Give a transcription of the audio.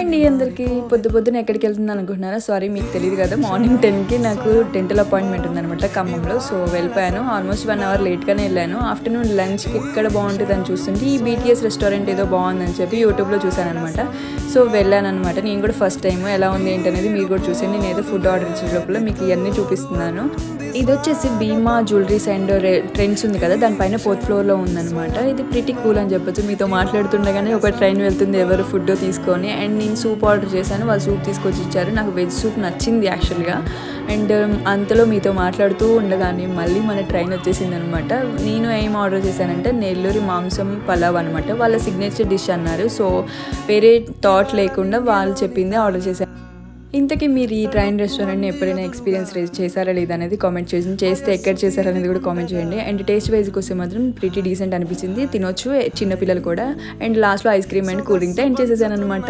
అండి అందరికీ పొద్దున ఎక్కడికి వెళ్తుంది అనుకుంటున్నారా? సారీ, మీకు తెలియదు కదా, మార్నింగ్ 10కి నాకు డెంటల్ అపాయింట్మెంట్ ఉందనమాట ఖమ్మంలో. సో వెళ్ళిపోయాను, ఆల్మోస్ట్ 1 అవర్ లేట్గానే వెళ్ళాను. ఆఫ్టర్నూన్ లంచ్కి ఎక్కడ బాగుంటుంది అని చూస్తుంటే ఈ బీటీఎస్ రెస్టారెంట్ ఏదో బాగుందని చెప్పి యూట్యూబ్లో చూశాను అనమాట. సో వెళ్ళాను అనమాట. నేను కూడా ఫస్ట్ టైం ఎలా ఉంది ఏంటనేది మీరు కూడా చూసాను. నేను ఏదో ఫుడ్ ఆర్డర్ ఇచ్చే లోపల మీకు ఇవన్నీ చూపిస్తున్నాను. ఇది వచ్చేసి భీమా జ్యువెలరీస్ అండ్ ట్రెండ్స్ ఉంది కదా, దానిపైన 4th ఫ్లోర్లో ఉందన్నమాట. ఇది ప్రిటీ కూల్ అని చెప్పొచ్చు. మీతో మాట్లాడుతుండగానే ఒక ట్రైన్ వెళ్తుంది ఎవరు ఫుడ్ తీసుకొని. అండ్ నేను సూప్ ఆర్డర్ చేశాను, వాళ్ళు సూప్ తీసుకొచ్చి ఇచ్చారు. నాకు వెజ్ సూప్ నచ్చింది యాక్చువల్గా. అండ్ అంతలో మీతో మాట్లాడుతూ ఉండగానే మళ్ళీ మన ట్రైన్ వచ్చేసింది అనమాట. నేను ఏం ఆర్డర్ చేశానంటే నెల్లూరి మాంసం పలావ్ అనమాట. వాళ్ళ సిగ్నేచర్ డిష్ అన్నారు. సో వేరే థాట్ లేకుండా వాళ్ళు చెప్పిందే ఆర్డర్ చేశాను. ఇంతకీ మీరు ఈ ట్రైన్ రెస్టారెంట్ని ఎప్పుడైనా ఎక్స్పీరియన్స్ చేశారా లేదా అనేది కామెంట్ చేసి, చేస్తే ఎక్కడ చేశారనేది కూడా కామెంట్ చేయండి. అండ్ టేస్ట్ వైజ్కి వస్తే మాత్రం ప్రిటీ డీసెంట్ అనిపించింది, తినొచ్చు చిన్నపిల్లలు కూడా. అండ్ లాస్ట్లో ఐస్ క్రీమ్ అండ్ కూల్ డ్రింక్తో ఎండ్ చేసేసాను అనమాట.